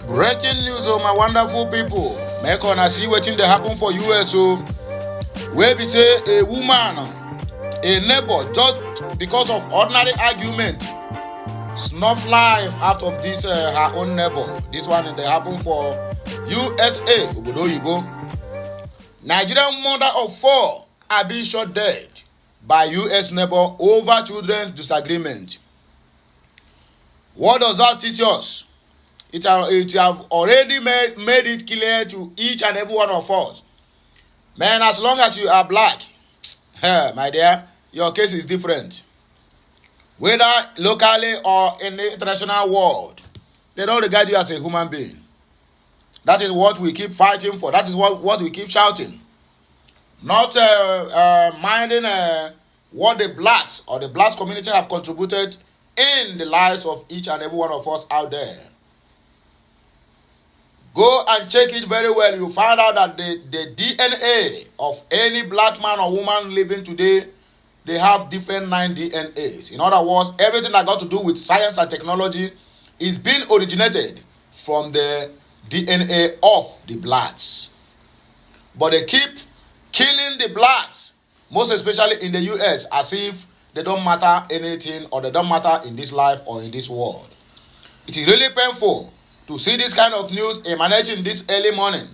Breaking news, oh my wonderful people. Make una see wetin dey happen for US o. Where we say a woman, a neighbor, just because of ordinary argument, snuff life out of this her own neighbor. This one dey happen for USA, obodo oyibo. Nigerian mother of 4 are being shot dead by US neighbor over children's disagreement. What does that teach us? It have already made it clear to each and every one of us. Man, as long as you are black, my dear, your case is different. Whether locally or in the international world, they don't regard you as a human being. That is what we keep fighting for. That is what we keep shouting. Not minding what the blacks or the blacks community have contributed in the lives of each and every one of us out there. Go and check it very well. You find out that the DNA of any black man or woman living today, they have different 9 DNAs. In other words, everything that got to do with science and technology is being originated from the DNA of the blacks. But they keep killing the blacks, most especially in the US, as if they don't matter anything or they don't matter in this life or in this world. It is really painful to see this kind of news emanating this early morning.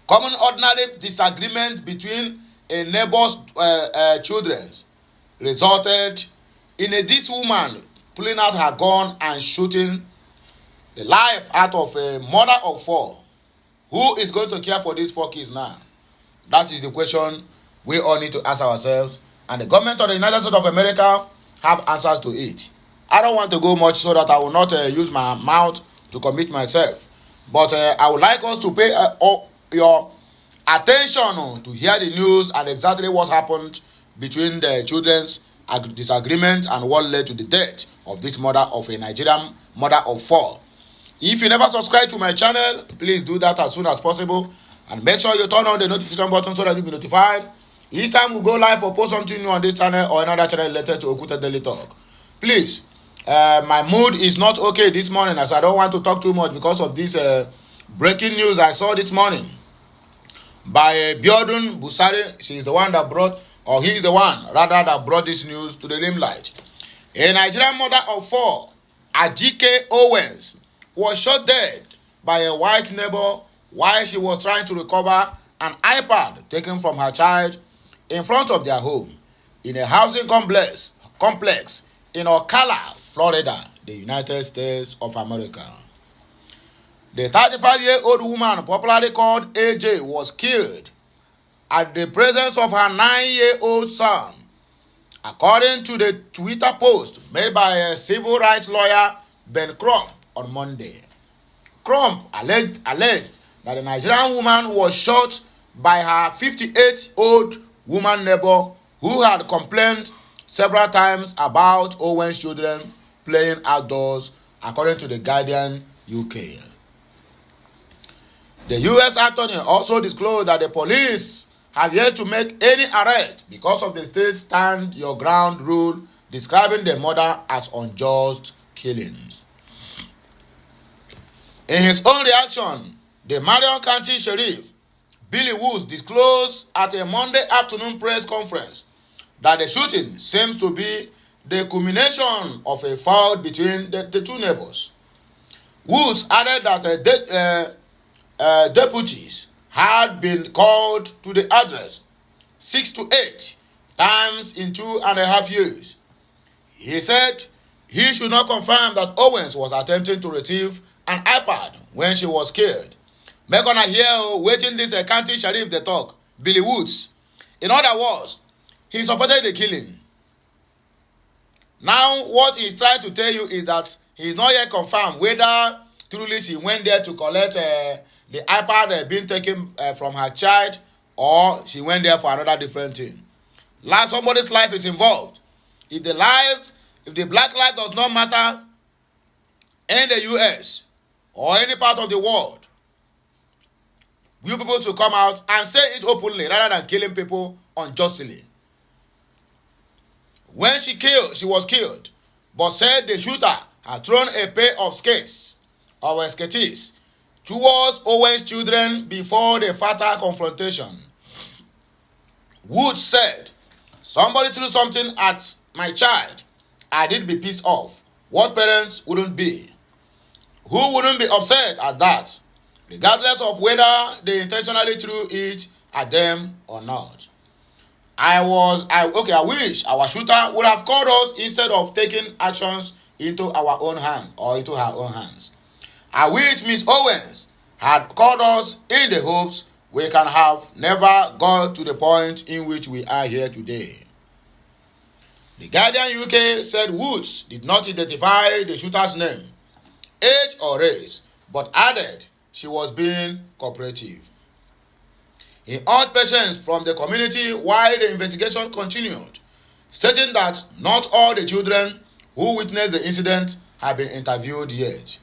Common ordinary disagreement between a neighbor's children resulted in this woman pulling out her gun and shooting the life out of a mother of 4. Who is going to care for these 4 kids now? That is the question we all need to ask ourselves. And the government of the United States of America have answers to it. I don't want to go much so that I will not use my mouth to commit myself. But I would like us to pay your attention to hear the news and exactly what happened between the children's disagreement and what led to the death of this mother of a Nigerian mother of 4. If you never subscribe to my channel, please do that as soon as possible. And make sure you turn on the notification button so that you'll be notified each time we go live or post something new on this channel or another channel related to Okute Daily Talk. Please, my mood is not okay this morning, as I don't want to talk too much because of this breaking news I saw this morning by Biodun Busari. She's the one that brought, or he's the one rather, that brought this news to the limelight. A Nigerian mother of 4, Ajike Owens, was shot dead by a white neighbor while she was trying to recover an iPad taken from her child in front of their home in a housing complex in Ocala, Florida, the United States of America. The 35-year-old woman, popularly called AJ, was killed at the presence of her 9-year-old son, according to the Twitter post made by a civil rights lawyer, Ben Crump, on Monday. Crump alleged that the Nigerian woman was shot by her 58-year-old woman neighbor who had complained several times about Owen's children playing outdoors, according to the Guardian UK. The U.S. attorney also disclosed that the police have yet to make any arrest because of the state stand your ground rule, describing the murder as unjust killings. In his own reaction, the Marion County Sheriff, Billy Woods, disclosed at a Monday afternoon press conference that the shooting seems to be the culmination of a fight between the 2 neighbors. Woods added that deputies had been called to the address 6 to 8 times in 2.5 years. He said he should not confirm that Owens was attempting to retrieve an iPad when she was killed. Make on here waiting this county sheriff they talk, Billy Woods. In other words, he supported the killing. Now, what he's trying to tell you is that he's not yet confirmed whether truly she went there to collect the iPad being taken from her child, or she went there for another different thing. Like somebody's life is involved. If the black life does not matter in the US or any part of the world, you people should come out and say it openly rather than killing people unjustly. When she was killed, but said the shooter had thrown a pair of skates of expertise towards Owen's children before the fatal confrontation. Woods said, "Somebody threw something at my child. I did be pissed off. What parents wouldn't be? Who wouldn't be upset at that, regardless of whether they intentionally threw it at them or not? I wish our shooter would have called us instead of taking actions into our own hands or into her own hands. I wish Miss Owens had called us in the hopes we can have never got to the point in which we are here today." The Guardian UK said Woods did not identify the shooter's name, age or race, but added she was being cooperative. He urged patience from the community while the investigation continued, stating that not all the children who witnessed the incident have been interviewed yet.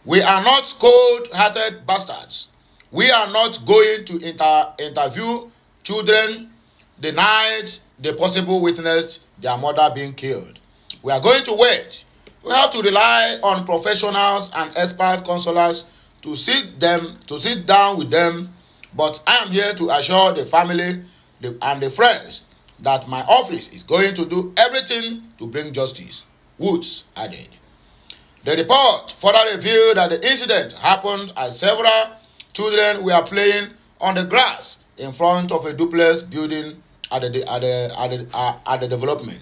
"We are not cold-hearted bastards. We are not going to interview children the night the possible witnessed their mother being killed. We are going to wait. We have to rely on professionals and expert counselors to sit down with them, but I am here to assure the family and the friends that my office is going to do everything to bring justice," Woods added. The report further revealed that the incident happened as several children were playing on the grass in front of a duplex building at the development.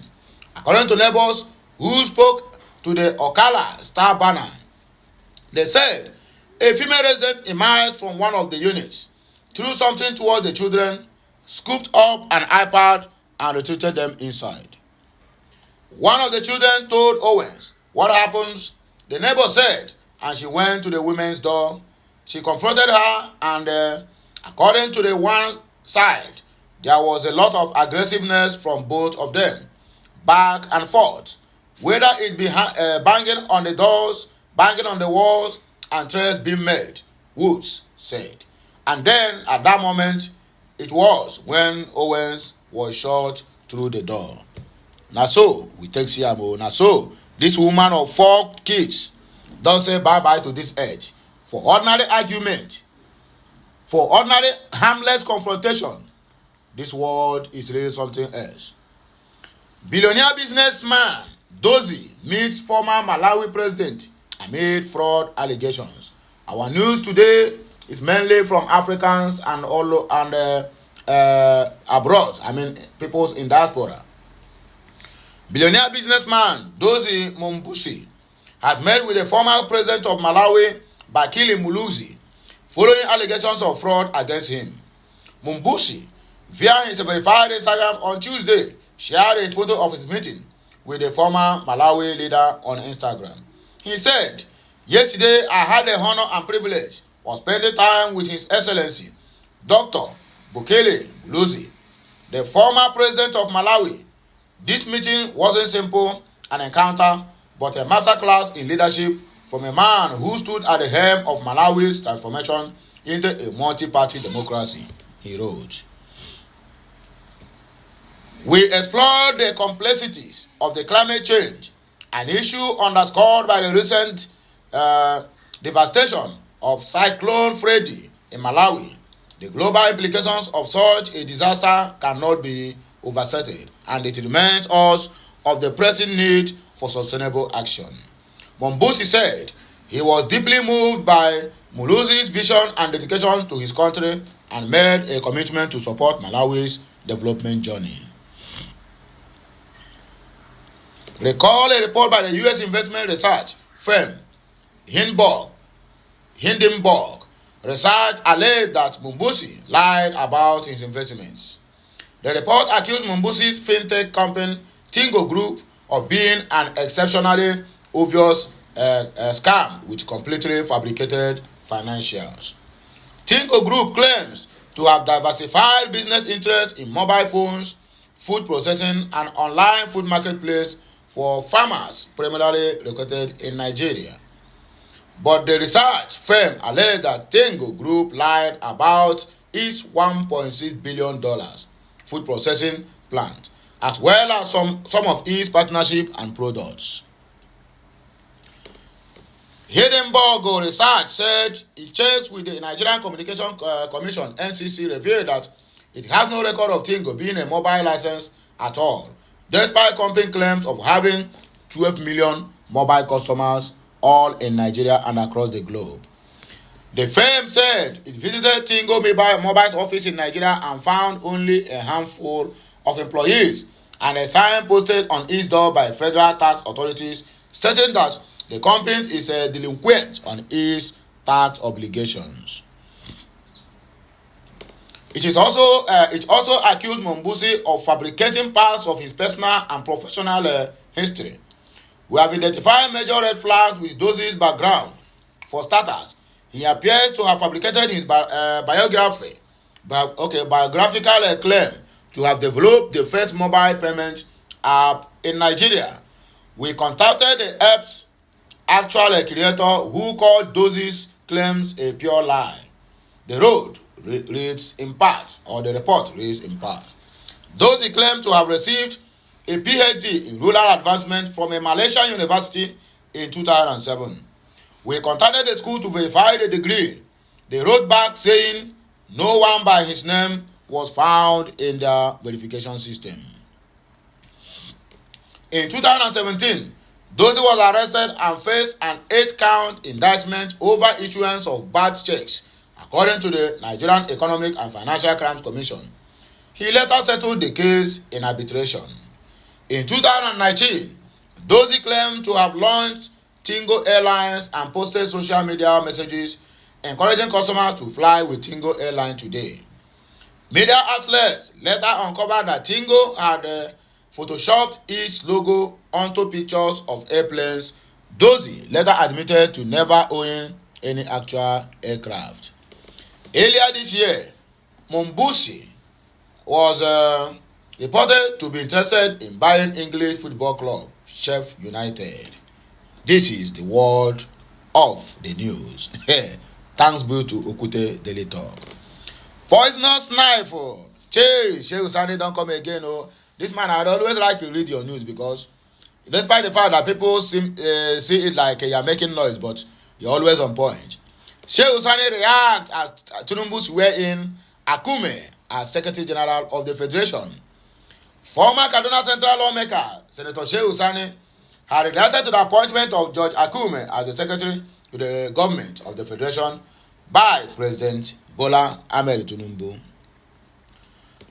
According to neighbors who spoke to the Ocala Star Banner, they said a female resident emerged from one of the units, threw something towards the children, scooped up an iPad, and retreated them inside. One of the children told Owens what happened. The neighbor said, and she went to the women's door. She confronted her, and according to the one side, there was a lot of aggressiveness from both of them, back and forth, whether it be banging on the doors, banging on the walls, and threats being made, Woods said. And then, at that moment, it was when Owens was shot through the door. Now so, we take Siamo. Now so, this woman of 4 kids don't say bye-bye to this edge. For ordinary argument, for ordinary harmless confrontation, this world is really something else. Billionaire businessman Dozie meets former Malawi president amid fraud allegations. Our news today is mainly from Africans and abroad. Peoples in diaspora. Billionaire businessman Dozie Mumbusi has met with the former president of Malawi, Bakili Muluzi, following allegations of fraud against him. Mumbusi, via his verified Instagram on Tuesday, shared a photo of his meeting with the former Malawi leader on Instagram. He said, "Yesterday, I had the honor and privilege of spending time with His Excellency, Dr. Bukele Muluzi, the former president of Malawi. This meeting wasn't simple, an encounter, but a masterclass in leadership from a man who stood at the helm of Malawi's transformation into a multi-party democracy," he wrote. "We explored the complexities of the climate change, an issue underscored by the recent devastation of Cyclone Freddy in Malawi. The global implications of such a disaster cannot be overstated, and it reminds us of the pressing need for sustainable action." Mumbusi said he was deeply moved by Muluzi's vision and dedication to his country and made a commitment to support Malawi's development journey. Recall a report by the U.S. investment research firm Hindenburg Research alleged that Mumbusi lied about his investments. The report accused Mumbusi's fintech company Tingo Group of being an exceptionally obvious scam with completely fabricated financials. Tingo Group claims to have diversified business interests in mobile phones, food processing, and online food marketplace for farmers primarily located in Nigeria. But the research firm alleged that Tingo Group lied about its $1.6 billion food processing plant, as well as some of its partnership and products. Hindenburg Research said it checks with the Nigerian Communication Commission (NCC) revealed that it has no record of Tingo being a mobile license at all, despite company claims of having 12 million mobile customers all in Nigeria and across the globe. The firm said it visited Tingo Mobile's office in Nigeria and found only a handful of employees and a sign posted on its door by federal tax authorities stating that the company is a delinquent on its tax obligations. It also accused Mombusi of fabricating parts of his personal and professional history. We have identified major red flags with Dozi's background. For starters, he appears to have fabricated his biographical claim to have developed the first mobile payment app in Nigeria. We contacted the app's actual creator, who called Dozi's claims a pure lie. The report reads in part. Dozy claimed to have received a PhD in rural advancement from a Malaysian university in 2007. We contacted the school to verify the degree. They wrote back saying no one by his name was found in their verification system. In 2017, Dozy was arrested and faced an 8-count indictment over issuance of bad checks, according to the Nigerian Economic and Financial Crimes Commission. He later settled the case in arbitration. In 2019, Dozy claimed to have launched Tingo Airlines and posted social media messages encouraging customers to fly with Tingo Airlines today. Media outlets later uncovered that Tingo had photoshopped its logo onto pictures of airplanes. Dozy later admitted to never owning any actual aircraft. Earlier this year, Mombusi was reported to be interested in buying English football club Sheffield United. This is the world of the news. Thanks be to Okute Daily Talk. Poisonous knife. Shehu Sani don't come again. This man, I'd always like to read your news because despite the fact that people see it like you're making noise, but you're always on point. Shehu Sani reacts as Tinubu swear in Akume as Secretary General of the Federation. Former Kaduna Central lawmaker, Senator Shehu Sani, had reacted to the appointment of George Akume as the Secretary to the Government of the Federation by President Bola Ahmed Tinubu.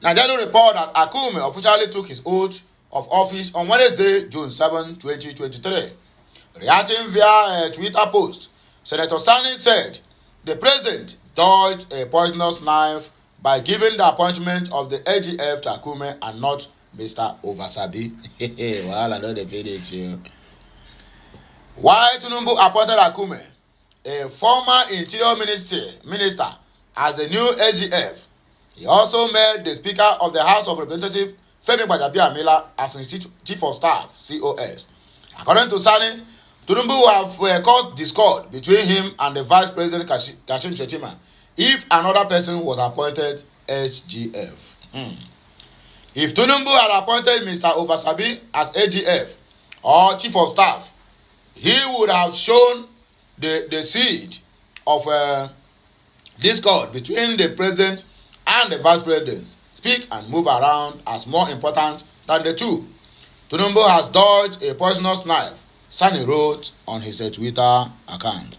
Nigeria report that Akume officially took his oath of office on Wednesday, June 7, 2023. Reacting via a Twitter post, Senator Sani said the president dodged a poisonous knife by giving the appointment of the AGF to Akume and not Mr. Ovasabi. Well, I know the video. Why Tinubu appointed Akume, a former Interior Minister, as the new AGF. He also made the Speaker of the House of Representatives, Femi Gbajabiamila, as his Chief of Staff, COS. According to Sani, Tinubu have caused discord between him and the Vice President Kashim Shettima if another person was appointed SGF. If Tinubu had appointed Mr. Ovasabi as AGF or Chief of Staff, he would have shown the seed of discord between the President and the Vice President, speak and move around as more important than the two. Tinubu has dodged a poisonous knife, Sani wrote on his Twitter account.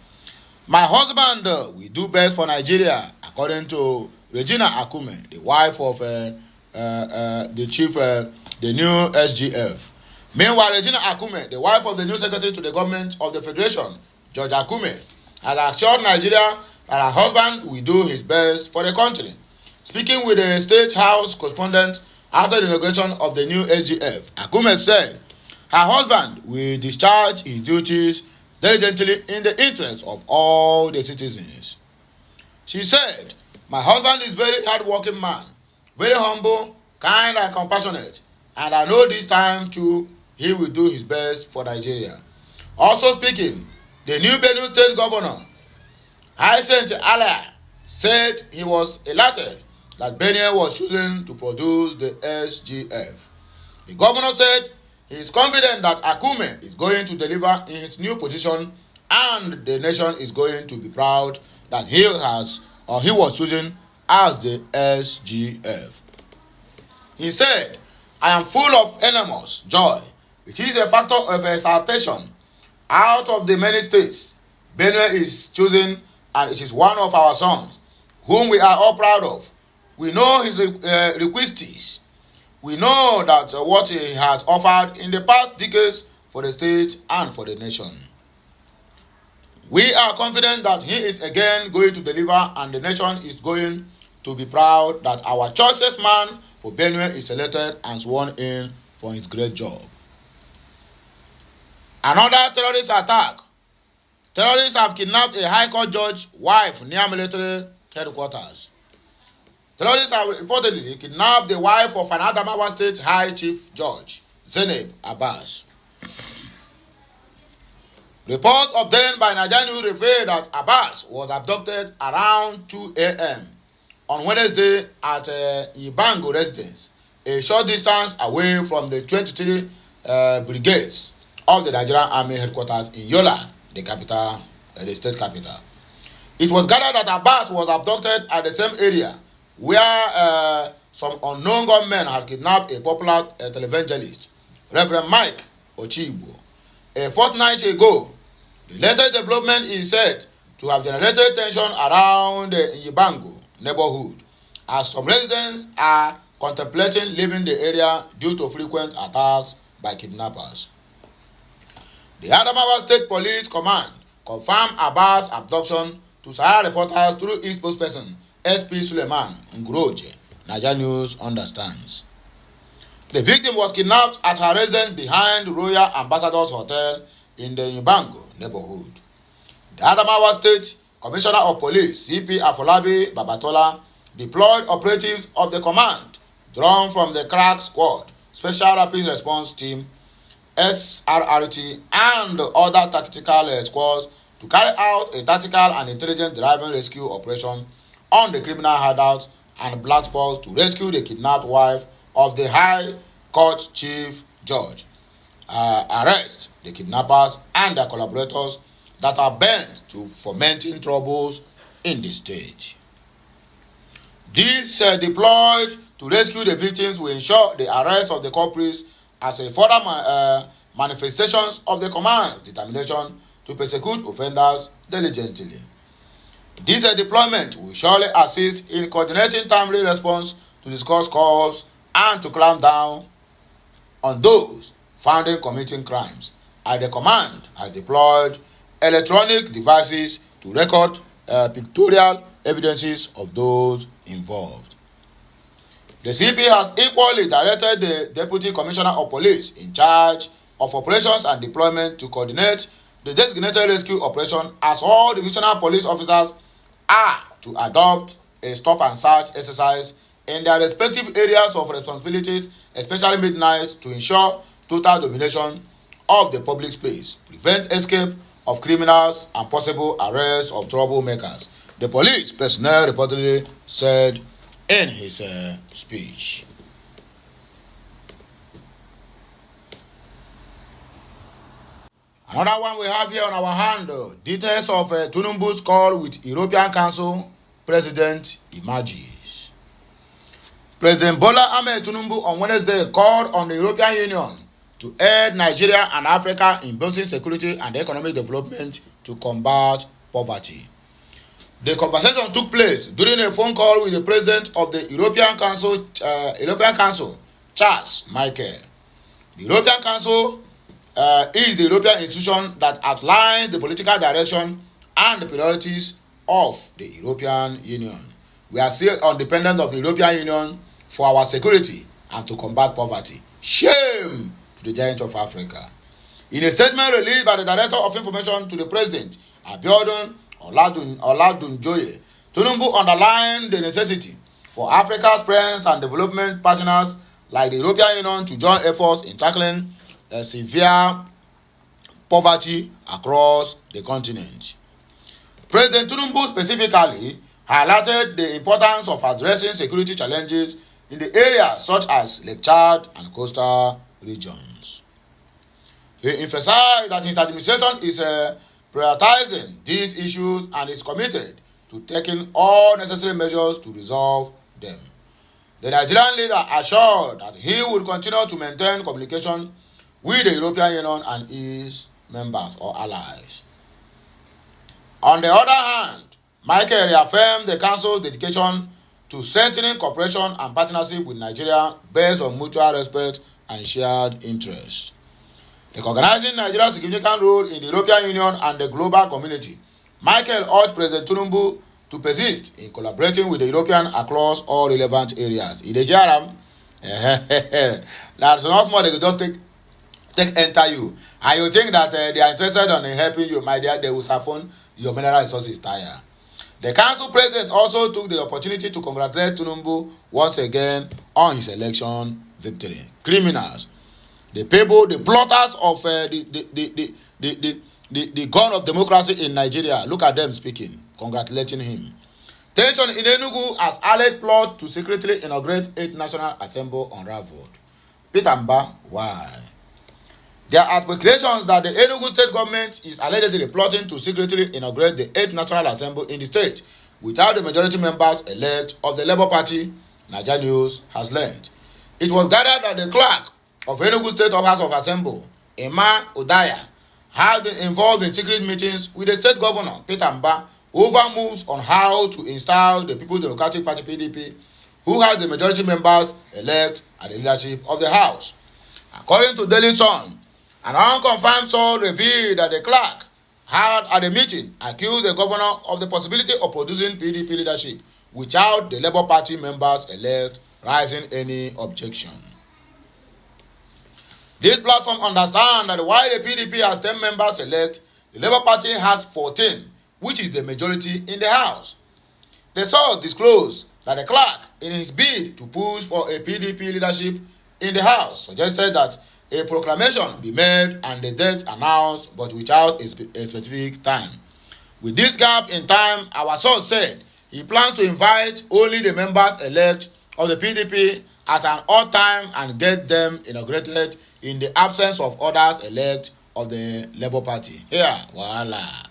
My husband will do best for Nigeria, according to Regina Akume, the wife of the new SGF. Meanwhile, Regina Akume, the wife of the new Secretary to the Government of the Federation, George Akume, has assured Nigeria that her husband will do his best for the country. Speaking with the State House correspondent after the inauguration of the new SGF, Akume said her husband will discharge his duties diligently in the interest of all the citizens. She said, my husband is a very hard-working man, very humble, kind and compassionate, and I know this time too he will do his best for Nigeria. Also speaking, the new Benue State Governor, Hyacinth Alia, said he was elated that Benue was chosen to produce the SGF. The governor said he is confident that Akume is going to deliver in his new position and the nation is going to be proud that he was chosen as the SGF. He said, I am full of enormous joy. It is a factor of exaltation. Out of the many states, Benue is chosen, and it is one of our sons, whom we are all proud of. We know his requests. We know that what he has offered in the past decades for the state and for the nation. We are confident that he is again going to deliver, and the nation is going to be proud that our choicest man for Benue is selected and sworn in for his great job. Another terrorist attack. Terrorists have kidnapped a High Court judge's wife near military headquarters. Terrorists have reportedly kidnapped the wife of an Adamawa State High Chief Judge, Zainab Abbas. Reports obtained by NIJA News reveal that Abbas was abducted around 2 a.m. on Wednesday at Ibango residence, a short distance away from the 23 brigades of the Nigerian Army headquarters in Yola, the state capital. It was gathered that Abbas was abducted at the same area where some unknown gunmen had kidnapped a popular televangelist, Reverend Mike Ochibo, a fortnight ago. The latest development is said to have generated tension around the Ibango neighborhood, as some residents are contemplating leaving the area due to frequent attacks by kidnappers. The Adamawa State Police Command confirmed Abbas' abduction to Sahara reporters through its spokesperson, SP Suleiman Nguroje. NIJA News understands. The victim was kidnapped at her residence behind Royal Ambassadors Hotel in the Ibango neighborhood. The Adamawa State Commissioner of Police, CP Afolabi Babatola, deployed operatives of the command drawn from the Crack Squad, Special Rapid Response Team, SRRT, and other tactical squads to carry out a tactical and intelligent driving rescue operation on the criminal hideouts and black spots to rescue the kidnapped wife of the High Court Chief Judge, arrest the kidnappers and their collaborators that are bent to fomenting troubles in the state. These deployed to rescue the victims will ensure the arrest of the culprits as a further manifestations of the command's determination to persecute offenders diligently. This deployment will surely assist in coordinating timely response to discuss calls and to clamp down on those found in committing crimes, and the command has deployed electronic devices to record pictorial evidences of those involved. The CP has equally directed the Deputy Commissioner of Police in charge of operations and deployment to coordinate the designated rescue operation, as all divisional police officers are to adopt a stop and search exercise in their respective areas of responsibilities, especially midnight, to ensure total domination of the public space, prevent escape of criminals, and possible arrest of troublemakers, the police personnel reportedly said in his speech. Another one we have here on our hand, details of Tinubu's call with European Council President emerges. President Bola Ahmed Tinubu on Wednesday called on the European Union to aid Nigeria and Africa in boosting security and economic development to combat poverty. The conversation took place during a phone call with the President of the European Council, Charles Michael. The European Council is the European institution that outlines the political direction and the priorities of the European Union. We are still independent of the European Union for our security and to combat poverty. Shame to the giant of Africa. In a statement released by the Director of Information to the President, Abiodun Oladunjoye, Tinubu underlined the necessity for Africa's friends and development partners like the European Union to join efforts in tackling severe poverty across the continent. President Tinubu specifically highlighted the importance of addressing security challenges in the areas such as Lake Chad and coastal regions. He emphasized that his administration is prioritizing these issues and is committed to taking all necessary measures to resolve them. The Nigerian leader assured that he would continue to maintain communication with the European Union and its members or allies. On the other hand, Michael reaffirmed the Council's dedication to strengthening cooperation and partnership with Nigeria based on mutual respect and shared interests. Recognizing Nigeria's significant role in the European Union and the global community, Michael urged President Tinubu to persist in collaborating with the Europeans across all relevant areas. In the Jaram, that's not more they could just take enter you. And you think that they are interested in helping you, my dear, they will siphon your mineral resources tire. The council president also took the opportunity to congratulate Tinubu once again on his election victory. Criminals, the people, the plotters of the gun of democracy in Nigeria, look at them speaking, congratulating him. Tension in Enugu as alleged plot to secretly inaugurate 8th National Assembly unraveled. Peter Mba, why? There are speculations that the Enugu state government is allegedly plotting to secretly inaugurate the 8th National Assembly in the state without the majority members elect of the Labour Party, NIJA News has learned. It was gathered that the clerk of Enugu State House of Assembly, Emma Udaya, had been involved in secret meetings with the state governor, Peter Mba, over moves on how to install the People's Democratic Party (PDP), who has the majority members elect at the leadership of the House. According to Daily Sun, an unconfirmed source revealed that the clerk had at a meeting accused the governor of the possibility of producing PDP leadership without the Labour Party members elect raising any objection. This platform understands that while the PDP has 10 members elect, the Labour Party has 14, which is the majority in the House. The source disclosed that the clerk, in his bid to push for a PDP leadership in the House, suggested that a proclamation be made and the date announced, but without a specific time. With this gap in time, our source said he plans to invite only the members elect of the PDP at an odd time and get them inaugurated in the absence of others elect of the Labour Party. Here, voila.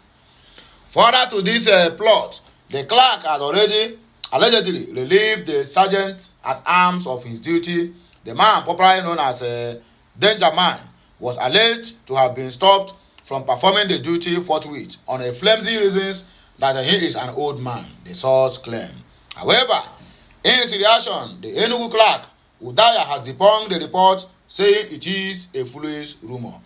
Further to this plot, the clerk has already allegedly relieved the sergeant at arms of his duty. The man, popularly known as Danger Man, was alleged to have been stopped from performing the duty forthwith on a flimsy reasons that he is an old man, the source claimed. However, in his reaction, the Enugu clerk, Udaya, has debunked the report, saying it is a foolish rumor.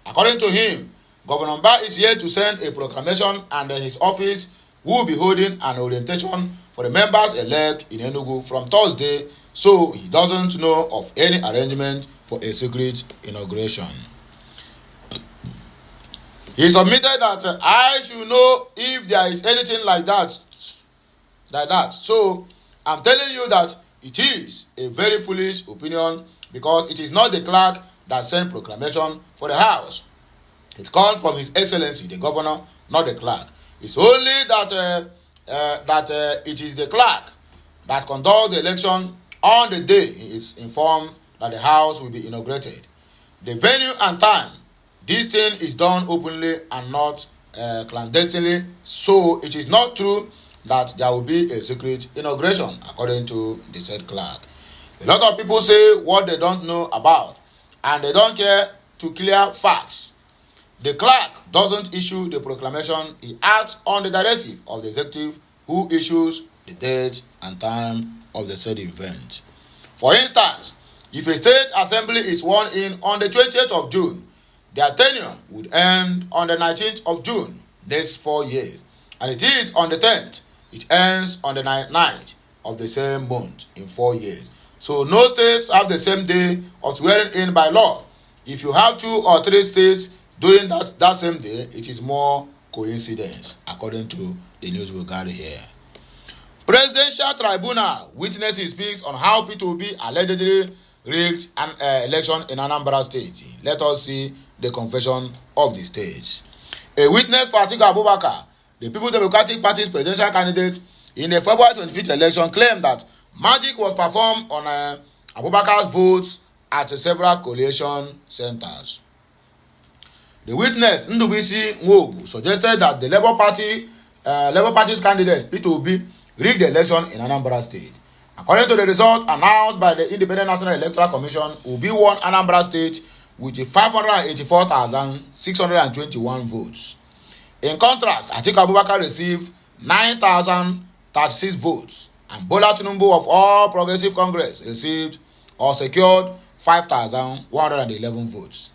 According to him, Governor Mba is here to send a proclamation and his office will be holding an orientation for the members elect in Enugu from Thursday, so he doesn't know of any arrangement for a secret inauguration. He submitted that I should know if there is anything like that. So I'm telling you that it is a very foolish opinion because it is not the clerk that sent proclamation for the House. It called from His Excellency the Governor, not the clerk. It's only that it is the clerk that conducts the election on the day he is informed that the House will be inaugurated. The venue and time, this thing is done openly and not clandestinely, so it is not true that there will be a secret inauguration, according to the said clerk. A lot of people say what they don't know about, and they don't care to clear facts. The clerk doesn't issue the proclamation, he acts on the directive of the executive who issues the date and time of the said event. For instance, if a state assembly is sworn in on the 20th of June, their tenure would end on the 19th of June, next 4 years. And it is on the 10th, it ends on the 9th of the same month in 4 years. So no states have the same day of swearing in by law. If you have 2 or 3 states doing that same day, it is more coincidence, according to the news we got here. Presidential Tribunal witnesses speaks on how P2B allegedly rigged an election in Anambra State. Let us see the confession of the state. A witness for Atiku Abubakar, the People's Democratic Party's presidential candidate in the February 25th election, claimed that magic was performed on Abubakar's votes at several collation centers. The witness, Ndubisi Nwobu, suggested that the Labour Party's candidate, Peter Obi, rigged the election in Anambra State. According to the result announced by the Independent National Electoral Commission, Obi won Anambra State with 584,621 votes. In contrast, Atiku Abubakar received 9,036 votes, and Bola Tinubu of All Progressive Congress received or secured 5,111 votes.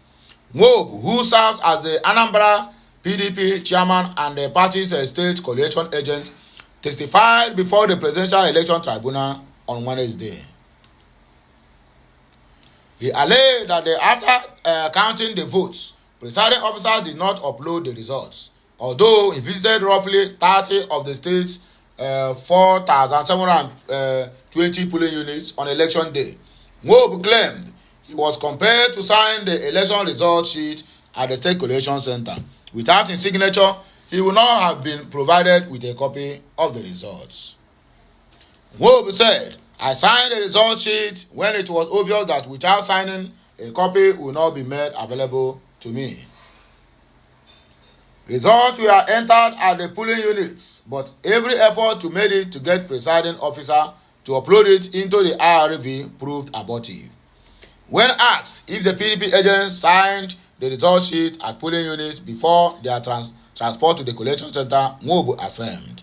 Nwobu, who serves as the Anambra PDP chairman and the party's state coalition agent, testified before the Presidential Election Tribunal on Wednesday. He alleged that after counting the votes, presiding officers did not upload the results, although he visited roughly 30 of the state's 4,720 polling units on election day. Nwobu claimed he was compelled to sign the election result sheet at the State Collation Center. Without his signature, he would not have been provided with a copy of the results. Nwobu said, "I signed the result sheet when it was obvious that without signing, a copy would not be made available to me. Results were entered at the polling units, but every effort to make it to get presiding officer to upload it into the IRV proved abortive." When asked if the PDP agents signed the result sheet at polling units before their transport to the collection center, Nwobu affirmed,